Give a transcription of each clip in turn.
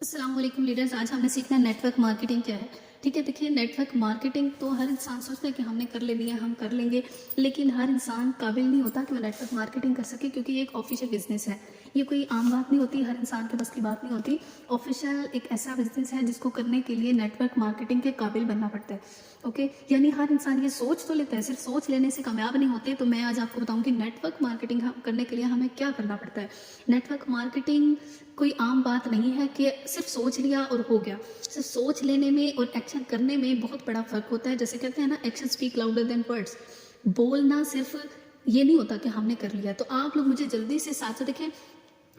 अस्सलाम वालेकुम लीडर्स। आज हमने सीखना है नेटवर्क मार्केटिंग क्या है। ठीक है, देखिए नेटवर्क मार्केटिंग तो हर इंसान सोचता है कि हमने कर लेनी है, हम कर लेंगे, लेकिन हर इंसान काबिल नहीं होता कि वो नेटवर्क मार्केटिंग कर सके, क्योंकि ये एक ऑफिशियल बिजनेस है। ये कोई आम बात नहीं होती, हर इंसान के बस की बात नहीं होती। ऑफिशियल एक ऐसा बिजनेस है जिसको करने के लिए नेटवर्क मार्केटिंग के काबिल बनना पड़ता है। ओके, यानी हर इंसान ये सोच तो लेता है, सिर्फ सोच लेने से कामयाब नहीं होते। तो मैं आज आपको बताऊंगी नेटवर्क मार्केटिंग करने के लिए हमें क्या करना पड़ता है। नेटवर्क मार्केटिंग कोई आम बात नहीं है कि सिर्फ सोच लिया और हो गया। सिर्फ सोच लेने में और एक्शन करने में बहुत बड़ा फ़र्क होता है। जैसे कहते हैं ना, action speak louder than words. बोलना सिर्फ ये नहीं होता कि हमने कर लिया। तो आप लोग मुझे जल्दी से साथ साथ देखें।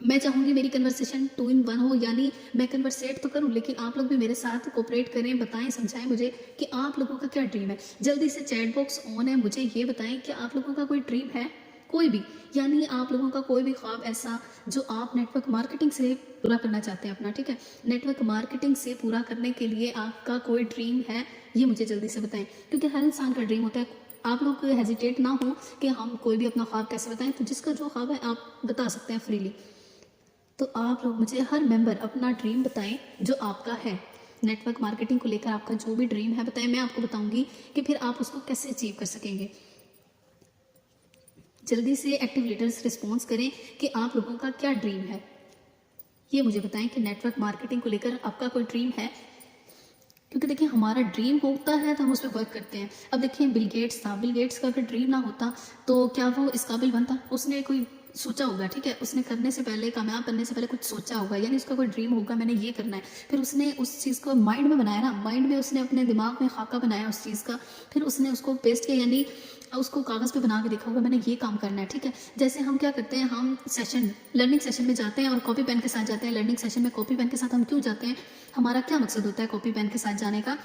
मैं चाहूँगी मेरी कन्वर्सेशन 2 in 1 हो, यानी मैं कन्वर्सेट तो करूँ लेकिन आप लोग भी मेरे साथ कोऑपरेट करें, बताएं, समझाएं मुझे कि आप लोगों का क्या ड्रीम है। जल्दी से चैट बॉक्स ऑन है, मुझे ये बताएं कि आप लोगों का कोई ड्रीम है, कोई भी, यानी आप लोगों का कोई भी ख्वाब ऐसा जो आप नेटवर्क मार्केटिंग से पूरा करना चाहते हैं अपना। ठीक है, नेटवर्क मार्केटिंग से पूरा करने के लिए आपका कोई ड्रीम है, ये मुझे जल्दी से बताएं, क्योंकि हर इंसान का ड्रीम होता है। आप लोग हेजिटेट ना हो कि हम कोई भी अपना ख्वाब कैसे बताएं। तो जिसका जो ख्वाब है आप बता सकते हैं फ्रीली। तो आप लोग मुझे हर मेंबर अपना ड्रीम बताएं जो आपका है। नेटवर्क मार्केटिंग को लेकर आपका जो भी ड्रीम है बताएं, मैं आपको बताऊंगी कि फिर आप उसको कैसे अचीव कर सकेंगे। जल्दी से एक्टिव लीडर्स रिस्पॉन्स करें कि आप लोगों का क्या ड्रीम है। ये मुझे बताएं कि नेटवर्क मार्केटिंग को लेकर आपका कोई ड्रीम है, क्योंकि देखिए हमारा ड्रीम होता है तो हम उस पर वर्क करते हैं। अब देखिए बिल गेट्स था, बिल गेट्स का अगर ड्रीम ना होता तो क्या वो इस काबिल बनता? उसने कोई सोचा होगा, ठीक है, उसने करने से पहले, कामयाब बनने से पहले कुछ सोचा होगा, यानी उसका कोई ड्रीम होगा मैंने ये करना है। फिर उसने उस चीज़ को माइंड में बनाया ना, माइंड में उसने अपने दिमाग में खाका बनाया उस चीज़ का, फिर उसने उसको पेस्ट किया, यानी उसको कागज़ पे बना के देखा होगा मैंने ये काम करना है। ठीक है, जैसे हम क्या करते हैं, हम सेशन, लर्निंग सेशन में जाते हैं और कॉपी पेन के साथ जाते हैं। लर्निंग सेशन में कॉपी पेन के साथ हम क्यों जाते हैं? हमारा क्या मकसद होता है कॉपी पेन के साथ जाने का?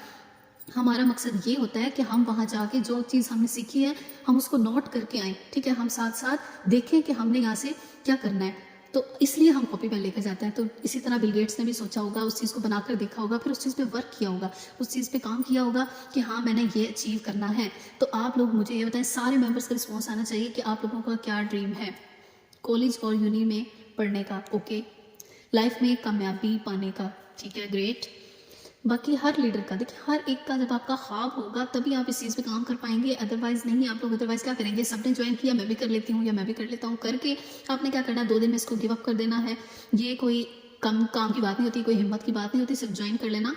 हमारा मकसद ये होता है कि हम वहाँ जाके जो चीज़ हमने सीखी है हम उसको नोट करके आएँ। ठीक है, हम साथ साथ देखें कि हमने यहाँ से क्या करना है, तो इसलिए हम कॉपी पेन लेकर जाते हैं। तो इसी तरह बिल गेट्स ने भी सोचा होगा, उस चीज़ को बनाकर देखा होगा, फिर उस चीज़ पे वर्क किया होगा, उस चीज़ पे काम किया होगा कि हाँ मैंने ये अचीव करना है। तो आप लोग मुझे ये बताएं, सारे मेंबर्स का रिस्पॉन्स आना चाहिए कि आप लोगों का क्या ड्रीम है कॉलेज और यूनी में पढ़ने का। ओके, लाइफ में कामयाबी पाने का। ठीक है, ग्रेट। बाकी हर लीडर का, देखिए हर एक का जब आपका ख्वाब होगा तभी आप इस चीज़ पे काम कर पाएंगे, अदरवाइज नहीं। आप लोग अदरवाइज क्या करेंगे? सबने ज्वाइन किया मैं भी कर लेती हूँ या मैं भी कर लेता हूँ करके आपने क्या करना है, 2 दिन में इसको गिव अप कर देना है। ये कोई कम काम की बात नहीं होती, कोई हिम्मत की बात नहीं होती, सिर्फ ज्वाइन कर लेना।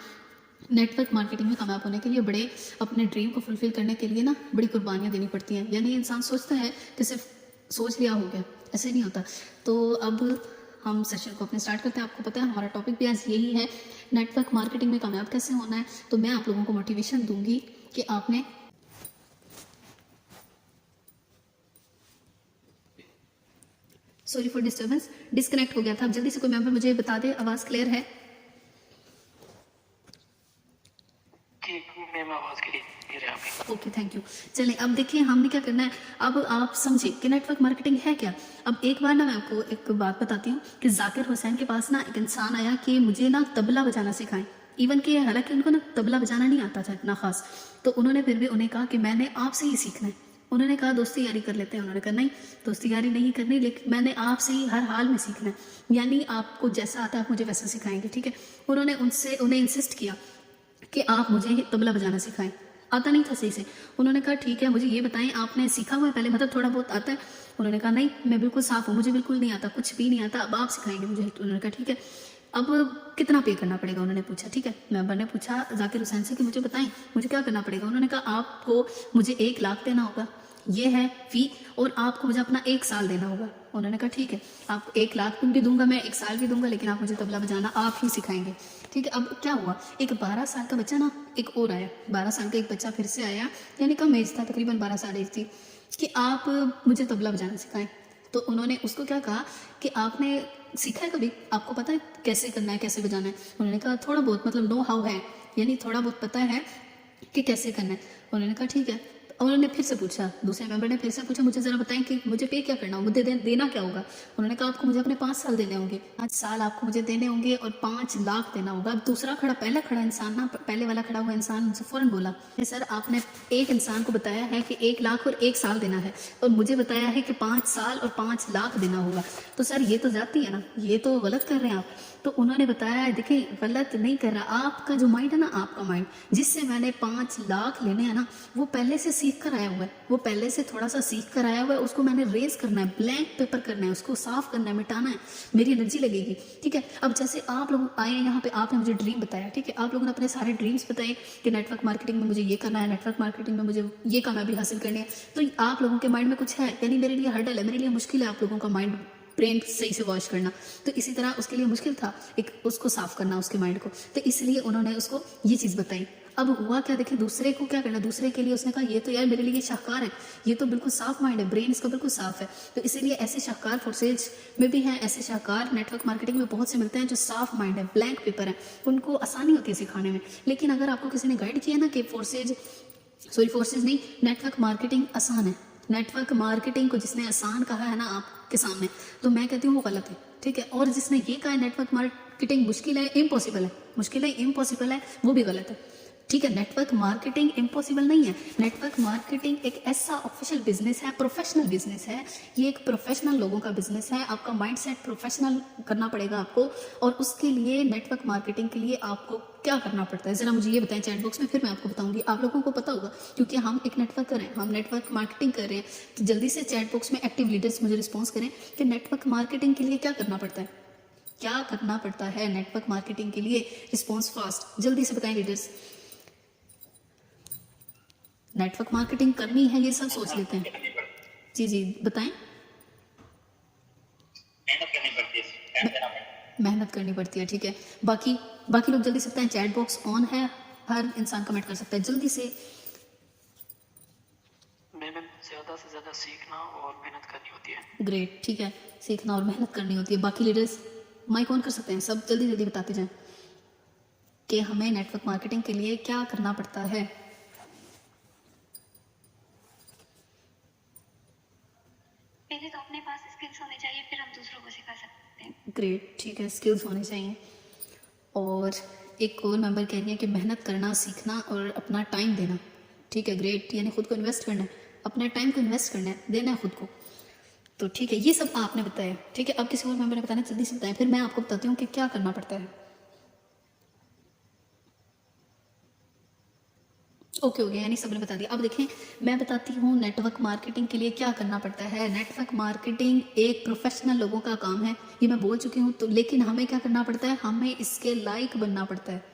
नेटवर्क मार्केटिंग में कामयाब होने के लिए बड़े, अपने ड्रीम को फुलफिल करने के लिए ना बड़ी कुर्बानियाँ देनी पड़ती हैं। यानी इंसान सोचता है कि सिर्फ सोच लिया हो गया, ऐसे नहीं होता। तो अब हम सेशन को अपने स्टार्ट करते हैं। आपको पता है हमारा टॉपिक भी आज यही है, नेटवर्क मार्केटिंग में कामयाब कैसे होना है। तो मैं आप लोगों को मोटिवेशन दूंगी कि आपने, सॉरी फॉर डिस्टर्बेंस, डिस्कनेक्ट हो गया था। अब जल्दी से कोई मेंबर मुझे बता दे, आवाज़ क्लियर है? मैम आवाज़ क्लियर है आपकी। Okay, thank you. चलें अब देखिए हमने क्या करना है। अब आप समझे कि नेटवर्क मार्केटिंग है क्या। अब एक बार ना मैं आपको एक बात बताती हूँ कि जाकिर हुसैन के पास ना एक इंसान आया कि मुझे ना तबला बजाना सिखाएं। इवन कि हालांकि उनको ना तबला बजाना नहीं आता था इतना खास, तो उन्होंने फिर भी उन्हें कहा कि मैंने आपसे ही सीखना है। उन्होंने कहा दोस्ती यारी कर लेते हैं। उन्होंने कहा नहीं, दोस्ती यारी नहीं करनी, लेकिन मैंने आपसे ही हर हाल में सीखना है, यानी आपको जैसा आता है आप मुझे वैसा सिखाएंगे। ठीक है, उन्होंने उन्हें इंसिस्ट किया कि आप मुझे तबला बजाना सिखाएं। आता नहीं था सही से। उन्होंने कहा ठीक है, मुझे ये बताएं आपने सीखा हुआ है पहले, मतलब थोड़ा बहुत आता है? उन्होंने कहा नहीं, मैं बिल्कुल साफ हूँ, मुझे बिल्कुल नहीं आता, कुछ भी नहीं आता, अब आप सिखाएंगे मुझे। तो उन्होंने कहा ठीक है, अब कितना पे करना पड़ेगा? उन्होंने पूछा। ठीक है, मेंबर ने पूछा जाकिर हुसैन से कि मुझे बताएं मुझे क्या करना पड़ेगा। उन्होंने कहा आपको मुझे 1 लाख देना होगा, ये है फ़ी, और आपको मुझे अपना 1 साल देना होगा। उन्होंने कहा ठीक है, आपको 1 लाख भी दूंगा मैं, 1 साल भी दूंगा, लेकिन आप मुझे तबला बजाना आप ही सिखाएंगे। ठीक है, अब क्या हुआ, एक 12 साल का बच्चा ना एक और आया, 12 साल का एक बच्चा फिर से आया, यानी कम एज था, तकरीबन 12 साल एज थी, कि आप मुझे तबला बजाना सिखाएं। तो उन्होंने उसको क्या कहा कि आपने सीखा है कभी, आपको पता है कैसे करना है, कैसे बजाना है? उन्होंने कहा थोड़ा बहुत, मतलब नो हाउ है, यानी थोड़ा बहुत पता है कि कैसे करना है। उन्होंने कहा ठीक है। उन्होंने फिर से पूछा, दूसरे मेंबर ने फिर से पूछा मुझे ज़रा बताएं कि मुझे पे क्या करना होगा, देना क्या होगा? उन्होंने कहा आपको मुझे अपने 5 साल देने होंगे, 5 साल आपको मुझे देने होंगे और 5 लाख देना होगा। अब दूसरा खड़ा, पहला खड़ा इंसान ना, पहले वाला खड़ा हुआ इंसान उनसे फ़ौरन बोला सर आपने एक इंसान को बताया है कि 1 लाख और 1 साल देना है, और मुझे बताया है कि 5 साल और 5 लाख देना होगा। तो सर ये तो जाती है ना, ये तो गलत कर रहे हैं आप। तो उन्होंने बताया देखिए गलत नहीं कर रहा, आपका जो माइंड है ना, आपका माइंड जिससे मैंने 5 लाख लेने हैं ना, वो पहले से सीख कर आया हुआ है, वो पहले से थोड़ा सा सीख कर आया हुआ है, उसको मैंने रेस करना है, ब्लैंक पेपर करना है, उसको साफ करना है, मिटाना है, मेरी एनर्जी लगेगी। ठीक है, अब जैसे आप लोग आए यहाँ पे, आपने मुझे ड्रीम बताया, ठीक है, आप लोगों ने अपने सारे ड्रीम्स बताए कि नेटवर्क मार्केटिंग में मुझे ये करना है, नेटवर्क मार्केटिंग में मुझे ये कामयाबी हासिल करनी है, तो आप लोगों के माइंड में कुछ है, यानी मेरे लिए हर्डल है, मेरे लिए मुश्किल है आप लोगों का माइंड ब्रेन सही से वॉश करना, तो इसी तरह उसके लिए मुश्किल था एक उसको साफ करना उसके माइंड को, तो इसलिए उन्होंने उसको ये चीज़ बताई। अब हुआ क्या, देखिए दूसरे को क्या करना, दूसरे के लिए उसने कहा ये तो यार मेरे लिए शाहकार है, ये तो बिल्कुल साफ माइंड है, ब्रेन इसका बिल्कुल साफ है, तो इसीलिए ऐसे शाहकार फोर्सेज में भी हैं, ऐसे शाहकार नेटवर्क मार्केटिंग में बहुत से मिलते हैं जो साफ माइंड है, ब्लैंक पेपर है, उनको आसानी होती है सिखाने में। लेकिन अगर आपको किसी ने गाइड किया ना कि फोर्सेज नहीं, नेटवर्क मार्केटिंग आसान है, नेटवर्क मार्केटिंग को जिसने आसान कहा है ना आपके सामने, तो मैं कहती हूँ वो गलत है। ठीक है, और जिसने ये कहा है नेटवर्क मार्केटिंग मुश्किल है, इम्पॉसिबल है, वो भी गलत है। ठीक है, नेटवर्क मार्केटिंग इम्पॉसिबल नहीं है, नेटवर्क मार्केटिंग एक ऐसा ऑफिशियल बिजनेस है, प्रोफेशनल बिजनेस है, ये एक प्रोफेशनल लोगों का बिजनेस है, आपका माइंडसेट प्रोफेशनल करना पड़ेगा आपको, और उसके लिए नेटवर्क मार्केटिंग के लिए आपको क्या करना पड़ता है ज़रा मुझे ये बताएं चैट बॉक्स में, फिर मैं आपको बताऊंगी, आप लोगों को पता होगा क्योंकि हम एक नेटवर्क कर रहे हैं, हम नेटवर्क मार्केटिंग कर रहे हैं, तो जल्दी से चैट बॉक्स में एक्टिव लीडर्स मुझे रिस्पॉन्स करें कि नेटवर्क मार्केटिंग के लिए क्या करना पड़ता है, क्या करना पड़ता है नेटवर्क मार्केटिंग के लिए, रिस्पॉन्स फास्ट जल्दी से बताएं लीडर्स। नेटवर्क मार्केटिंग करनी है ये सब सोच लेते हैं, जी बताएं। मेहनत करनी पड़ती है, ठीक है, बाकी लोग जल्दी से बताएं, चैट बॉक्स ऑन है, हर इंसान कमेंट कर सकता है जल्दी से। मेहनत ज़्यादा से ज़्यादा सीखना और मेहनत करनी होती है। ग्रेट, ठीक है, सीखना और मेहनत करनी होती है। बाकी लीडर्स माइक ऑन कर सकते हैं, सब जल्दी बताते जाएं कि हमें नेटवर्क मार्केटिंग के लिए क्या करना पड़ता है। पहले तो अपने पास स्किल्स होने चाहिए, फिर हम दूसरों को सिखा सकते हैं। ग्रेट, ठीक है, स्किल्स होने चाहिए। और एक और मेंबर कह रही है कि मेहनत करना, सीखना और अपना टाइम देना। ठीक है, ग्रेट, यानी खुद को इन्वेस्ट करना है, अपने टाइम को इन्वेस्ट करना है, देना है खुद को। तो ठीक है, ये सब आपने बताया। ठीक है, अब किसी और मेंबर ने बताना, जल्दी से बताएं, फिर मैं आपको बताती हूँ कि क्या करना पड़ता है। ओके, यानी सबने बता दिया। अब देखें, मैं बताती हूँ नेटवर्क मार्केटिंग के लिए क्या करना पड़ता है। नेटवर्क मार्केटिंग एक प्रोफेशनल लोगों का काम है, ये मैं बोल चुकी हूँ, तो लेकिन हमें क्या करना पड़ता है, हमें इसके लायक बनना पड़ता है।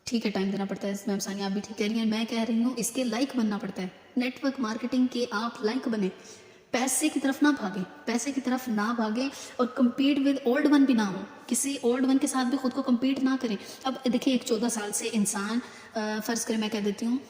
ठीक है, टाइम देना पड़ता है, मैम सानिया आप भी ठीक कह रही हैं, मैं कह रही हूँ इसके लायक बनना पड़ता है। नेटवर्क मार्केटिंग के आप लायक बने, पैसे की तरफ ना भागें और कम्पीट विद ओल्ड वन भी ना हो, किसी ओल्ड वन के साथ भी खुद को कम्पीट ना करें। अब देखिए, एक 14 साल से इंसान फ़र्ज़ करें, मैं कह देती हूँ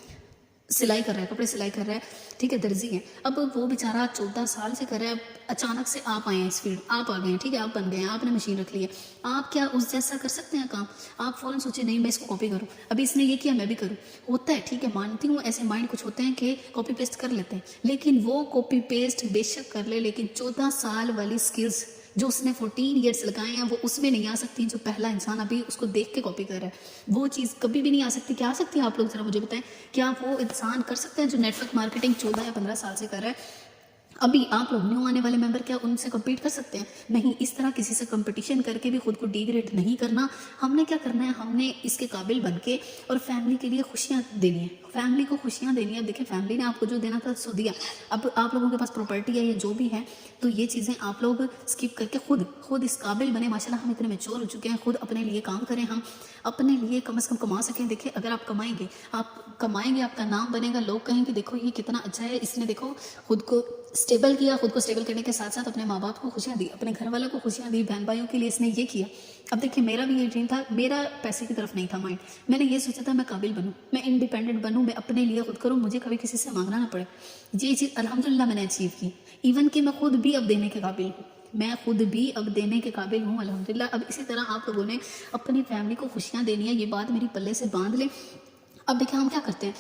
सिलाई कर रहा है, कपड़े सिलाई कर रहा है, ठीक है, दर्जी है, अब वो बेचारा 14 साल से कर रहा है, अचानक से आप आए हैं इस फील्ड, आप आ गए हैं, ठीक है, आप बन गए हैं, आपने मशीन रख ली है, आप क्या उस जैसा कर सकते हैं काम? आप फ़ौरन सोचे नहीं मैं इसको कॉपी करूँ, अभी इसने ये किया मैं भी करूँ, होता है, ठीक है, मानती हूँ ऐसे माइंड कुछ होते हैं कि कॉपी पेस्ट कर लेते हैं, लेकिन वो कॉपी पेस्ट बेशक कर ले, लेकिन 14 साल वाली स्किल्स जो उसने 14 ईयर्स लगाए हैं वो उसमें नहीं आ सकती, जो पहला इंसान अभी उसको देख के कॉपी कर रहा है वो चीज़ कभी भी नहीं आ सकती। क्या आ सकती है, आप लोग ज़रा मुझे बताएं, क्या वो इंसान कर सकते हैं जो नेटवर्क मार्केटिंग 14 या 15 साल से कर रहा है? अभी आप लोग न्यू आने वाले मेंबर क्या उनसे कम्पीट कर सकते हैं? नहीं, इस तरह किसी से कंपटीशन करके भी खुद को डिग्रेड नहीं करना। हमने क्या करना है, हमने इसके काबिल बन के और फैमिली के लिए खुशियाँ देनी है, फैमिली को खुशियाँ देनी है। अब देखिए, फैमिली ने आपको जो देना था सो दिया, अब आप लोगों के पास प्रॉपर्टी है या जो भी है, तो ये चीज़ें आप लोग स्किप करके खुद इस काबिल बने। माशाल्लाह हम इतने मैच्योर हो चुके हैं, खुद अपने लिए काम करें, हम अपने लिए कम से कम कमा सकें। देखिए, अगर आप कमाएंगे आपका नाम बनेगा, लोग कहेंगे देखो ये कितना अच्छा है, इसने देखो खुद को स्टेबल किया, खुद को स्टेबल करने के साथ साथ अपने माँ बाप को खुशियाँ दी, अपने घर वालों को खुशियाँ दी, बहन भाइयों के लिए इसने ये किया। अब देखिए, मेरा भी ये ड्रीम था, मेरा पैसे की तरफ नहीं था माइंड, मैंने ये सोचा था मैं काबिल बनूँ, मैं इंडिपेंडेंट बनूँ, मैं अपने लिए खुद करूँ, मुझे कभी किसी से मांगना ना पड़े। ये चीज़ अल्हम्दुलिल्लाह मैंने अचीव की, इवन कि मैं खुद भी अब देने के काबिल हूँ, अल्हम्दुलिल्लाह। अब इसी तरह आप लोगों ने अपनी फैमिली को खुशियाँ देनी है, ये बात मेरी पल्ले से बांध लें। अब देखिए, हम क्या करते हैं,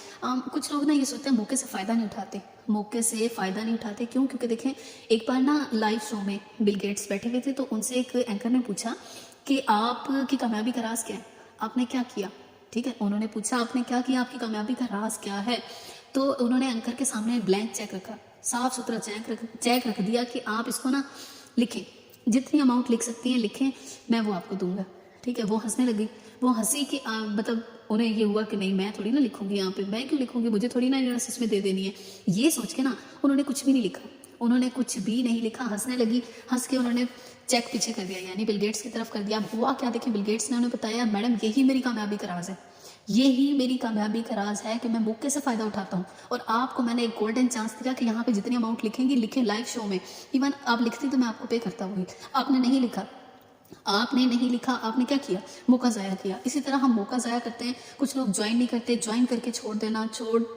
कुछ लोग ना ये सोचते हैं मौके से फ़ायदा नहीं उठाते, क्यों? क्योंकि देखें, एक बार ना लाइव शो में बिल गेट्स बैठे हुए थे, तो उनसे एक एंकर ने पूछा कि आपकी कामयाबी का राज क्या है, आपने क्या किया? ठीक है, उन्होंने पूछा आपने क्या किया, आपकी कामयाबी का राज क्या है? तो उन्होंने एंकर के सामने ब्लैंक चेक रखा, साफ सुथरा चेक रख दिया कि आप इसको ना लिखें, जितनी अमाउंट लिख सकती हैं लिखें, मैं वो आपको दूंगा। ठीक है, वो हंसने लगी। वो हंसी कि मतलब उन्हें ये हुआ कि नहीं मैं थोड़ी ना लिखूंगी यहाँ पे, मैं क्यों लिखूंगी, मुझे थोड़ी ना एनालिसिस में दे देनी है। ये सोच के ना उन्होंने कुछ भी नहीं लिखा, उन्होंने कुछ भी नहीं लिखा। हंसने लगी, हंस के उन्होंने चेक पीछे कर दिया, यानी बिल गेट्स की तरफ कर दिया। अब हुआ क्या, देखिए बिल गेट्स ने उन्हें बताया मैडम यही मेरी कामयाबी का राज है, यही मेरी कामयाबी का राज है कि मैं मौके से फ़ायदा उठाता हूँ। और आपको मैंने एक गोल्डन चांस दिया कि यहाँ पे जितनी अमाउंट लिखेंगी लिखें लाइव शो में, इवन आप लिखती तो मैं आपको पे करता वही। आपने नहीं लिखा, आपने नहीं लिखा, आपने क्या किया, मौका ज़ाया किया। इसी तरह हम मौका ज़ाया करते हैं, कुछ लोग ज्वाइन नहीं करते, ज्वाइन करके छोड़ देना,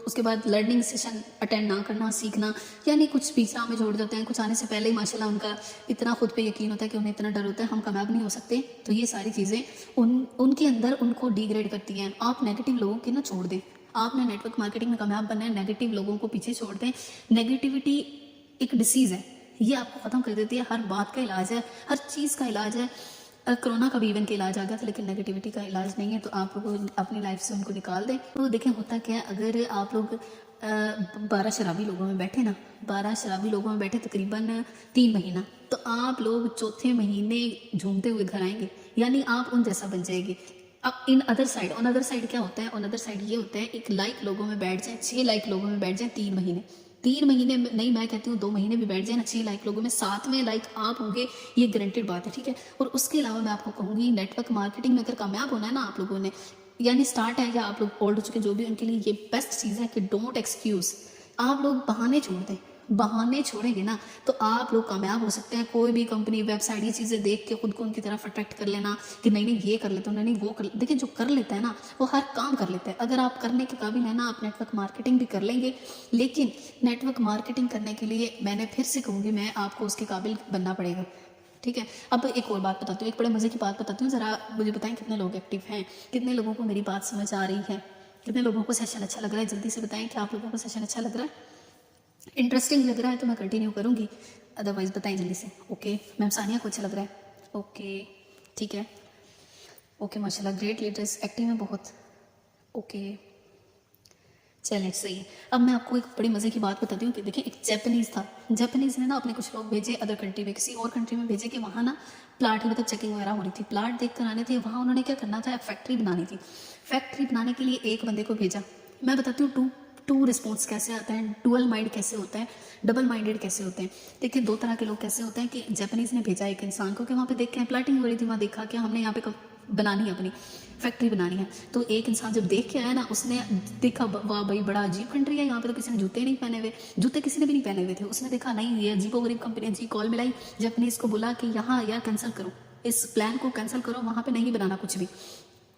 उसके बाद लर्निंग सेशन अटेंड ना करना, सीखना, यानी कुछ बीच राह में छोड़ देते हैं। कुछ आने से पहले ही माशाल्लाह उनका इतना खुद पे यकीन होता है कि उन्हें इतना डर होता है हम कामयाब नहीं हो सकते। तो ये सारी चीज़ें उनके अंदर उनको डिग्रेड करती हैं। आप नेगेटिव लोगों की ना छोड़ दें, आपने नेटवर्क मार्केटिंग में कामयाब बनना है, नेगेटिव लोगों को पीछे छोड़ दें। नेगेटिविटी एक डिसीज़ है, ये आपको ख़त्म कर देती है। हर बात का इलाज है, हर चीज़ का इलाज है। कोरोना का भी इवन के इलाज आ गया था, लेकिन नेगेटिविटी का इलाज नहीं है। तो आप लोग अपनी लाइफ से उनको निकाल दें। तो देखें होता क्या है, अगर आप लोग 12 शराबी लोगों में बैठे ना, 12 शराबी लोगों में बैठे तकरीबन 3 महीना, तो आप लोग चौथे महीने झूमते हुए घर आएंगे, यानी आप उन जैसा बन जाएंगे। अब ऑन अदर साइड क्या होता है, ऑन अदर साइड ये होता है, एक लाइक लोगों में बैठ जाए, 6 लाइक लोगों में बैठ जाए 3 महीने, 3 महीने में नहीं, मैं कहती हूँ 2 महीने भी बैठ जाए ना, 6 लाइक लोगों में 7वें लाइक आप होंगे, ये गारंटेड बात है, ठीक है। और उसके अलावा मैं आपको कहूँगी नेटवर्क मार्केटिंग में अगर कामयाब होना है ना आप लोगों ने, यानी स्टार्ट है या आप लोग ओल्ड हो चुके जो भी, उनके लिए ये बेस्ट चीज़ है कि डोंट एक्सक्यूज़। आप लोग बहाने छोड़ दें, बहाने छोड़ेंगे ना तो आप लोग कामयाब हो सकते हैं। कोई भी कंपनी, वेबसाइट, ये चीज़ें देख के खुद को उनकी तरफ अट्रैक्ट कर लेना कि नहीं नहीं ये कर लेते हो, नहीं वो कर। देखिए जो कर लेता है ना वो हर काम कर लेता है। अगर आप करने के काबिल है ना, आप नेटवर्क मार्केटिंग भी कर लेंगे। लेकिन नेटवर्क मार्केटिंग करने के लिए मैंने फिर से कहूँगी, मैं आपको उसके काबिल बनना पड़ेगा, ठीक है। अब एक और बात बताती हूँ, एक बड़े मज़े की बात बताती हूँ, ज़रा मुझे बताएं कितने लोग एक्टिव हैं, कितने लोगों को मेरी बात समझ आ रही है, कितने लोगों को सेशन अच्छा लग रहा है। जल्दी से बताएं कि आप लोगों को सेशन अच्छा लग रहा है, इंटरेस्टिंग लग रहा है तो मैं कंटिन्यू करूँगी, अदरवाइज़ बताएं जल्दी से। ओके मैम, सानिया को अच्छा लग रहा है, ओके ठीक है, ओके माशाल्लाह, ग्रेट लीडर्स एक्टिव में बहुत, ओके चलें सही है। अब मैं आपको एक बड़ी मज़े की बात बताती हूँ कि देखिए एक जापानीज़ था, जापानीज़ ने ना अपने कुछ लोग भेजे अदर कंट्री में, किसी और कंट्री में भेजे कि वहाँ ना प्लाट की मतलब चेकिंग वगैरह हो रही थी, प्लाट देख कर आने थे। वहाँ उन्होंने क्या करना था, फैक्ट्री बनानी थी। फैक्ट्री बनाने के लिए एक बंदे को भेजा। मैं बताती हूँ टू रिस्पॉन्स कैसे आता है, डुअल माइंड कैसे होता है, डबल माइंडेड कैसे होते हैं। देखिए 2 तरह के लोग कैसे होते हैं कि जापानीज़ ने भेजा एक इंसान को कि वहाँ पे देख के प्लाटिंग हो रही थी, वहाँ देखा कि हमने यहाँ पे बनानी है, अपनी फैक्ट्री बनानी है। तो एक इंसान जब देख के आया ना, उसने देखा वाह भाई बड़ा अजीब कंट्री है, यहाँ पे तो किसी ने जूते नहीं पहने हुए, जूते किसी ने भी नहीं पहने हुए थे। उसने देखा नहीं ये अजीबो गरीब कंपनी है जी, कॉल मिलाई जापानीज़ को, बोला कि यहाँ यार कैंसिल करो, इस प्लान को कैंसिल करो, वहाँ पे नहीं बनाना कुछ भी।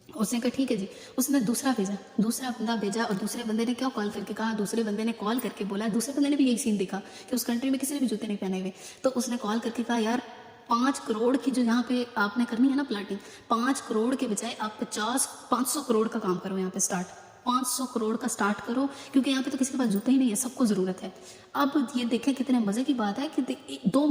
उसने कहा ठीक है जी। उसने दूसरा बंदा भेजा, और दूसरे बंदे ने क्या कॉल करके कहा, दूसरे बंदे ने कॉल करके बोला, दूसरे बंदे ने भी यही सीन देखा कि उस कंट्री में किसी ने भी जूते नहीं पहने हुए। तो उसने कॉल करके कहा यार 5 करोड़ की जो यहाँ पे आपने करनी है ना प्लाटिंग, 5 करोड़ के बजाय आप 500 करोड़ का काम करो, यहाँ पे स्टार्ट 500 करोड़ का स्टार्ट करो, क्योंकि यहाँ पे तो किसी के पास जूते ही नहीं है, सबको ज़रूरत है। अब ये देखें कितने मज़े की बात है कि 2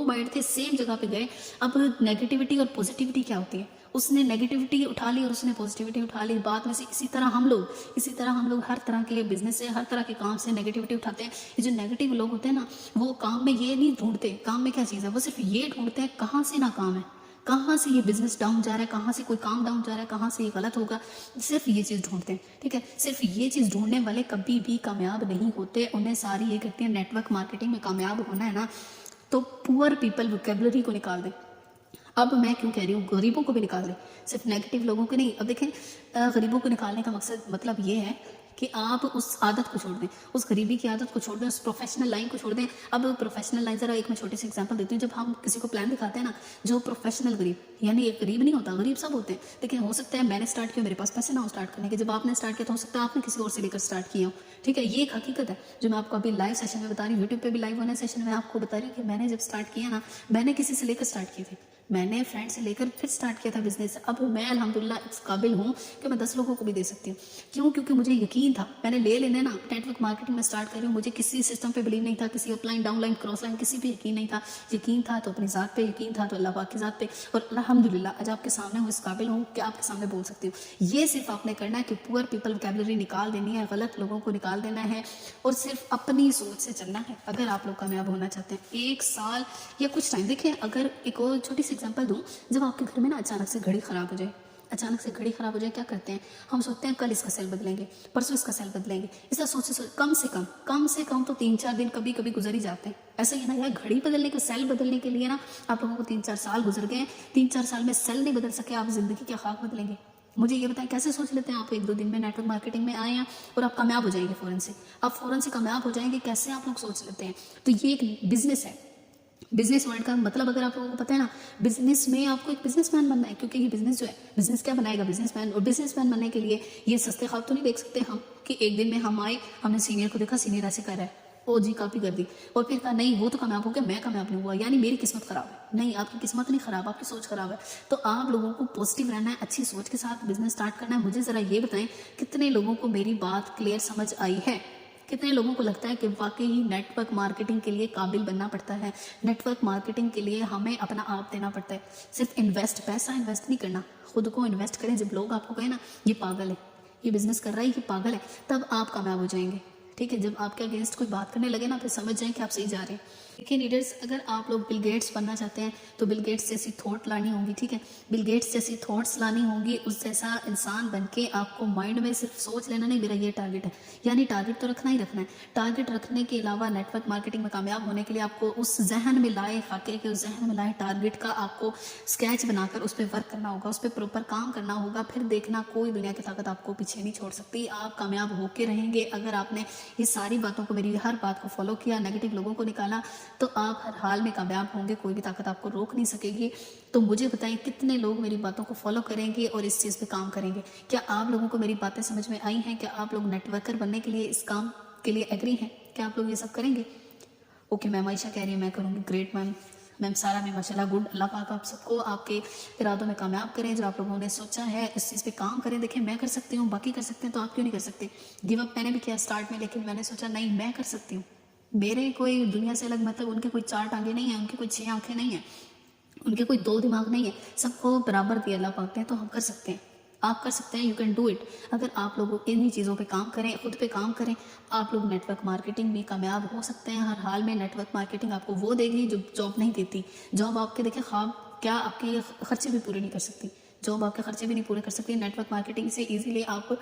माइंड थे, सेम जगह पे गए। अब नेगेटिविटी और पॉजिटिविटी क्या होती है, उसने नेगेटिविटी उठा ली और उसने पॉजिटिविटी उठा ली। बाद में से इसी तरह हम लोग हर तरह के बिजनेस से, हर तरह के काम से नेगेटिविटी उठाते हैं। ये जो नेगेटिव लोग होते हैं ना, वो काम में ये नहीं ढूंढते काम में क्या चीज़ है, वो सिर्फ ये ढूंढते हैं कहाँ से ना काम है, कहाँ से ये बिजनेस डाउन जा रहा है, कहाँ से कोई काम डाउन जा रहा है, कहाँ से ये गलत होगा, सिर्फ ये चीज़ ढूंढते हैं, ठीक है। सिर्फ ये चीज़ ढूंढने वाले कभी भी कामयाब नहीं होते। उन्हें सारी ये कहते हैं नेटवर्क मार्केटिंग में कामयाब होना है ना, तो पुअर पीपल वोकेबलरी को निकाल दें। अब मैं क्यों कह रही हूँ, गरीबों को भी निकाल दें, सिर्फ नेगेटिव लोगों को नहीं। अब देखें गरीबों को निकालने का मकसद मतलब ये है कि आप उस आदत को छोड़ दें, उस गरीबी की आदत को छोड़ दें, उस प्रोफेशनल लाइन को छोड़ दें। अब प्रोफेशनल लाइन ज़रा एक मैं छोटी सी एग्जांपल देती हूँ। जब हम किसी को प्लान दिखाते हैं ना, जो प्रोफेशनल गरीब, यानी एक गरीब नहीं होता, गरीब सब होते हैं। देखिए हो सकता है मैंने स्टार्ट किया, मेरे पास पैसे ना हो स्टार्ट करने के, जब आपने स्टार्ट किया तो हो सकता है आपने किसी और से लेकर स्टार्ट किया हो, ठीक है। ये एक हकीकत है जो मैं आपको अभी लाइव सेशन में बता रही हूँ, यूट्यूब पर भी लाइव होने सेशन में आपको बता रही हूँ कि मैंने जब स्टार्ट किया ना, मैंने किसी से लेकर स्टार्ट किए थे, मैंने फ्रेंड से लेकर फिर स्टार्ट किया था बिजनेस। अब मैं अल्हम्दुलिल्लाह इस काबिल हूँ कि मैं 10 लोगों को भी दे सकती हूँ। क्यों? क्योंकि मुझे यकीन था, मैंने ले लेने ना नेटवर्क मार्केटिंग में स्टार्ट कर रही हूँ, मुझे किसी सिस्टम पे बिलीव नहीं था, किसी अपलाइन डाउनलाइन क्रॉस लाइन किसी पे यकीन नहीं था। यकीन था तो अपनी ज़ात पे यकीन था, तो अल्लाह पाक की ज़ात पे, और अल्हम्दुलिल्लाह आज आपके सामने हूँ, इस काबिल हूँ कि आपके सामने बोल सकती हूँ। ये सिर्फ आपने करना है कि पुअर पीपल वोकैबुलरी निकाल देनी है, गलत लोगों को निकाल देना है, और सिर्फ अपनी सोच से चलना है अगर आप लोग कामयाब होना चाहते हैं। 1 साल या कुछ टाइम, देखिए अगर एक और छोटी सी एग्जांपल दूँ, जब आपके घर में ना अचानक से घड़ी ख़राब हो जाए, अचानक से घड़ी ख़राब हो जाए, क्या करते हैं हम? सोचते हैं कल इसका सेल बदलेंगे, परसों इसका सेल बदलेंगे। ऐसा सोच कम से कम तो 3-4 दिन कभी कभी गुजर ही जाते हैं। ऐसा ही है ना यार, घड़ी बदलने के, सेल बदलने के लिए ना आप लोगों को 3-4 साल गुजर गए हैं। 3-4 साल में सेल नहीं बदल सके, आप ज़िंदगी क्या खाक बदलेंगे? मुझे ये बताएं, कैसे सोच लेते हैं आप 1-2 दिन में नेटवर्क मार्केटिंग में आए हैं और आप कामयाब हो जाएंगे फ़ौरन से, आप फ़ौरन से कामयाब हो जाएंगे? कैसे आप लोग सोच लेते हैं? तो ये एक बिजनेस है। बिजनेस वर्ल्ड का मतलब अगर आप लोगों को पता है ना, बिजनेस में आपको एक बिजनेसमैन बनना है, क्योंकि ये बिजनेस जो है, बिजनेस क्या बनाएगा? बिजनेसमैन। और बिजनेसमैन बनने के लिए ये सस्ते ख्वाब तो नहीं देख सकते हम कि एक दिन में हम आए, हमने सीनियर को देखा, सीनियर ऐसे कर रहा है, ओ जी कॉपी कर दी, और फिर कहा नहीं वो तो कामयाब हो गया, मैं कामयाब नहीं हुआ, यानी मेरी किस्मत खराब है। नहीं, आपकी किस्मत नहीं खराब, आपकी सोच खराब है। तो आप लोगों को पॉजिटिव रहना है, अच्छी सोच के साथ बिजनेस स्टार्ट करना है। मुझे ज़रा ये बताएं, कितने लोगों को मेरी बात क्लियर समझ आई है? कितने लोगों को लगता है कि वाकई ही नेटवर्क मार्केटिंग के लिए काबिल बनना पड़ता है? नेटवर्क मार्केटिंग के लिए हमें अपना आप देना पड़ता है। सिर्फ पैसा इन्वेस्ट नहीं करना, खुद को इन्वेस्ट करें। जब लोग आपको कहें ना ये पागल है, ये बिजनेस कर रहा है, ये पागल है, तब आप कामयाब हो जाएंगे। ठीक है, जब आपके अगेंस्ट कोई बात करने लगे ना, फिर समझ जाएं कि आप सही जा रहे हैं। देखिए लीडर्स, अगर आप लोग बिल गेट्स बनना चाहते हैं तो बिल गेट्स जैसी थॉट लानी होगी। ठीक है, बिल गेट्स जैसी थॉट्स लानी होंगी, उस जैसा इंसान बन के आपको माइंड में सिर्फ सोच लेना नहीं मेरा ये टारगेट है, यानी टारगेट तो रखना ही रखना है। टारगेट रखने के अलावा नेटवर्क मार्केटिंग में कामयाब होने के लिए आपको उस जहन में लाए, खाके के उस जहन में लाए टारगेट का आपको स्केच बनाकर उस पर वर्क करना होगा, उस पर प्रॉपर काम करना होगा। फिर देखना कोई दुनिया की ताकत आपको पीछे नहीं छोड़ सकती, आप कामयाब होके रहेंगे। अगर आपने ये सारी बातों को, मेरी हर बात को फॉलो किया, नेगेटिव लोगों को निकाला, तो आप हर हाल में कामयाब होंगे, कोई भी ताकत आपको रोक नहीं सकेगी। तो मुझे बताएं, कितने लोग मेरी बातों को फॉलो करेंगे और इस चीज़ पे काम करेंगे? क्या आप लोगों को मेरी बातें समझ में आई हैं? क्या आप लोग नेटवर्कर बनने के लिए, इस काम के लिए एग्री हैं? क्या आप लोग ये सब करेंगे? ओके मैम, आयशा कह रही है मैं करूँगी। Great ma'am. मैम सारा में माशाल्लाह गुड। अल्लाह पाक आप सबको आपके इरादों में कामयाब करें। जो आप लोगों ने सोचा है इस चीज़ पे काम करें। देखिए मैं कर सकती हूँ, बाकी कर सकते हैं, तो आप क्यों नहीं कर सकते? गिव अप मैंने भी किया स्टार्ट में, लेकिन मैंने सोचा नहीं मैं कर सकती हूँ। मेरे कोई दुनिया से अलग, मतलब उनके कोई 4 टांगे नहीं है, उनकी कोई 6 आंखें नहीं है, उनके कोई 2 दिमाग नहीं है, सबको बराबर दिया अल्लाह पाक ने, तो हम कर सकते हैं। आप कर सकते हैं, यू कैन डू इट। अगर आप लोग इन्हीं चीज़ों पे काम करें, खुद पे काम करें, आप लोग नेटवर्क मार्केटिंग में कामयाब हो सकते हैं। हर हाल में नेटवर्क मार्केटिंग आपको वो देगी जो जॉब नहीं देती। जॉब आपके देखिए ख्वाब क्या आपके खर्चे भी पूरे नहीं कर सकती, जॉब आपके खर्चे भी नहीं पूरे कर सकती। नेटवर्क मार्केटिंग से ईजिली आप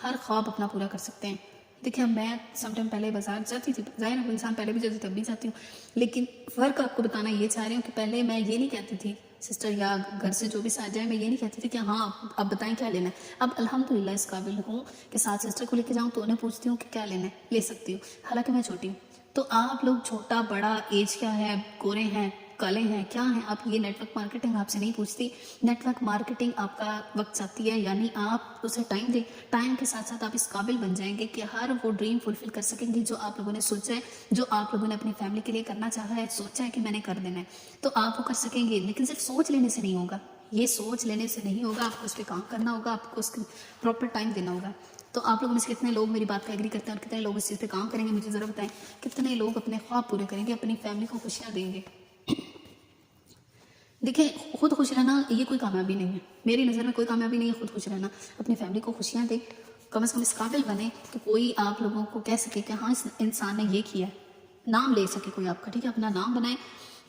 हर ख्वाब अपना पूरा कर सकते हैं। देखिए मैं समटाइम पहले बाजार जाती थी, जाए ना, इंसान पहले भी जाती, तब भी जाती हूँ, लेकिन फ़र्क आपको बताना ये चाह रही हूँ कि पहले मैं ये नहीं कहती थी सिस्टर या घर से जो भी साथ जाए, मैं ये नहीं कहती थी कि हाँ अब बताएं क्या लेना है। अब अल्हम्दुलिल्लाह इस काबिल हूँ कि साथ सिस्टर को लेके जाऊँ तो उन्हें पूछती हूँ कि क्या लेना है, ले सकती हूँ, हालांकि मैं छोटी हूँ। तो आप लोग छोटा बड़ा, एज क्या है, गोरे हैं, काले हैं, क्या हैं, आप ये नेटवर्क मार्केटिंग आपसे नहीं पूछती। नेटवर्क मार्केटिंग आपका वक्त चाहती है, यानी आप उसे टाइम दें। टाइम के साथ साथ आप इस काबिल बन जाएंगे कि हर वो ड्रीम फुलफिल कर सकेंगे जो आप लोगों ने सोचा है, जो आप लोगों ने अपनी फैमिली के लिए करना चाहा है, सोचा है कि मैंने कर देना है, तो आप वो कर सकेंगे। लेकिन सिर्फ सोच लेने से नहीं होगा, ये सोच लेने से नहीं होगा, आपको उस पर काम करना होगा, आपको उसको प्रॉपर टाइम देना होगा। तो आप लोगों में से कितने लोग मेरी बात पर एग्री करते हैं और कितने लोग इस चीज़ पे काम करेंगे, मुझे ज़रा बताएं। कितने लोग अपने ख्वाब पूरे करेंगे, अपनी फैमिली को खुशियाँ देंगे? देखिए खुद खुश रहना ये कोई कामयाबी नहीं है, मेरी नज़र में कोई कामयाबी नहीं है खुद खुश रहना। अपनी फैमिली को खुशियाँ दें, कम से कम इस काबिल बने कि कोई आप लोगों को कह सके कि हाँ इस इंसान ने ये किया है, नाम ले सके कोई आपका। ठीक है, अपना नाम बनाए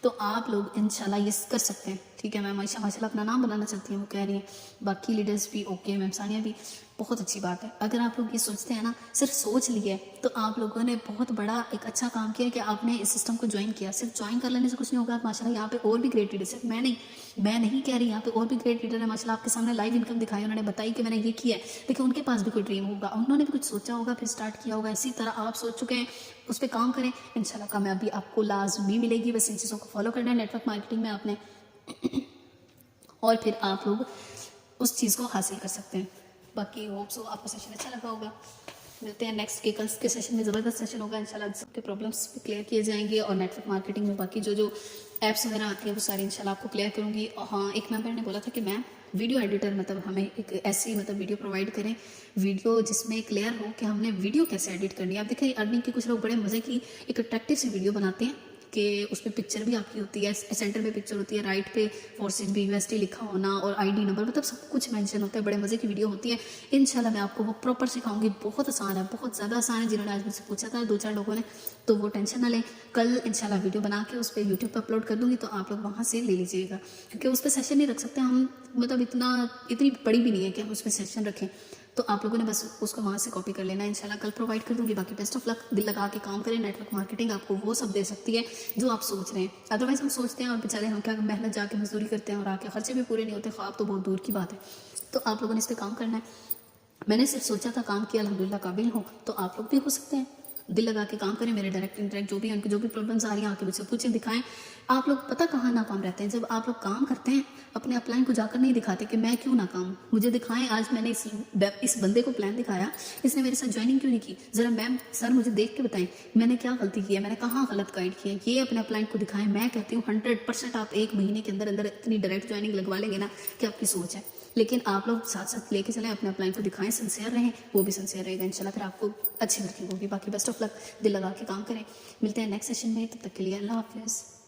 तो आप लोग इंशाल्लाह ये कर सकते हैं। ठीक है, मैम आयशा माशाल्लाह अपना नाम बनाना चाहती है, वो कह रही है, बाकी लीडर्स भी ओके, मैम सानिया भी, बहुत अच्छी बात है। अगर आप लोग ये सोचते हैं ना, सिर्फ सोच लिए तो आप लोगों ने बहुत बड़ा एक अच्छा काम किया कि आपने इस सिस्टम को ज्वाइन किया। सिर्फ ज्वाइन कर लेने से कुछ नहीं होगा। माशाल्लाह यहाँ पे और भी ग्रेट लीडर, सिर्फ मैं नहीं कह रही, यहाँ पे और भी ग्रेट लीडर है माशाल्लाह, आपके सामने लाइव इनकम दिखाई, उन्होंने बताई कि मैंने ये किया है, लेकिन उनके पास भी कोई ड्रीम होगा, उन्होंने भी कुछ सोचा होगा, फिर स्टार्ट किया होगा। इसी तरह आप सोच चुके हैं, उस पर काम करें, इंशाल्लाह कामयाबी आपको लाजमी मिलेगी। बस इन चीज़ों को फॉलो करना है नेटवर्क मार्केटिंग में आपने और फिर आप लोग उस चीज़ को हासिल कर सकते हैं। बाकी होप सो आपको सेशन अच्छा लगा होगा। मिलते हैं नेक्स्ट के, कल के सेशन में ज़बरदस्त सेशन होगा इंशाल्लाह, सबके प्रॉब्लम्स क्लियर किए जाएंगे और नेटवर्क मार्केटिंग में बाकी जो ऐप्स वगैरह आती हैं वो सारी इंशाल्लाह आपको क्लियर करूँगी। और हाँ, एक मेंबर ने बोला था कि मैम वीडियो एडिटर, मतलब हमें एक ऐसी वीडियो प्रोवाइड करें, वीडियो जिसमें क्लियर हो कि हमने वीडियो कैसे एडिट करनी है। आप देखिए अर्निंग की कुछ लोग बड़े मज़े की एक अट्रैक्टिव सी वीडियो बनाते हैं कि उस पर पिक्चर भी आपकी होती है, सेंटर में पिक्चर होती है, राइट पे फॉर्सेज भी यूनिवर्सिटी लिखा होना और आईडी नंबर, मतलब सब कुछ मेंशन होता है। बड़े मज़े की वीडियो होती है। इंशाल्लाह मैं आपको वो प्रॉपर सिखाऊंगी। बहुत आसान है, बहुत ज़्यादा आसान है। जिन्होंने आज मुझसे पूछा था 2-4 लोगों ने, तो वो टेंशन ना लें। कल इंशाल्लाह वीडियो बना के उस पर यूट्यूब पर अपलोड कर दूँगी, तो आप लोग वहाँ से ले लीजिएगा, क्योंकि उस पर सेशन नहीं रख सकते हम, मतलब इतनी बड़ी भी नहीं है कि हम उस पर सेशन रखें। तो आप लोगों ने बस उसको वहाँ से कॉपी कर लेना। इंशाल्लाह कल प्रोवाइड कर दूँगी। बाकी बेस्ट ऑफ लक। दिल लगा के काम करें। नेटवर्क मार्केटिंग आपको वो सब दे सकती है जो आप सोच रहे हैं। अदरवाइज़ हम सोचते हैं और बेचारे हम क्या मेहनत जाके मजदूरी करते हैं और आके खर्चे भी पूरे नहीं होते, ख्वाब तो बहुत दूर की बात है। तो आप लोगों ने इस पर काम करना है। मैंने सिर्फ सोचा था, काम किया, अल्हम्दुलिल्लाह काबिल हो, तो आप लोग भी हो सकते हैं। दिल लगा के काम करें। मेरे डायरेक्ट इंटरेक्ट जो भी उनको जो भी प्रॉब्लम्स आ रही हैं आके मुझसे पूछें, दिखाएं। आप लोग पता कहाँ नाकाम रहते हैं, जब आप लोग काम करते हैं अपने अपलाइन को जाकर नहीं दिखाते कि मैं क्यों नाकाम हूँ। मुझे दिखाएं। आज मैंने इस बंदे को प्लान दिखाया, इसने मेरे साथ ज्वाइनिंग क्यों नहीं की, ज़रा मैम सर मुझे देख के बताएं मैंने क्या गलती की है, मैंने कहाँ गलत गाइड किया है। ये अपने अपलाइन को दिखाएं। मैं कहती हूँ 100% आप 1 महीने के अंदर अंदर इतनी डायरेक्ट ज्वाइनिंग लगवा लेंगे ना कि आपकी सोच है। लेकिन आप लोग साथ साथ लेके चलें, अपने अपलाइन को दिखाएं, सिंसियर रहें, वो भी सिंसियर रहेगा इंशाल्लाह, फिर आपको अच्छी वर्किंग होगी। बाकी बेस्ट ऑफ लक। दिल लगा के काम करें। मिलते हैं नेक्स्ट सेशन में, तब तक के लिए अल्लाह हाफिज़।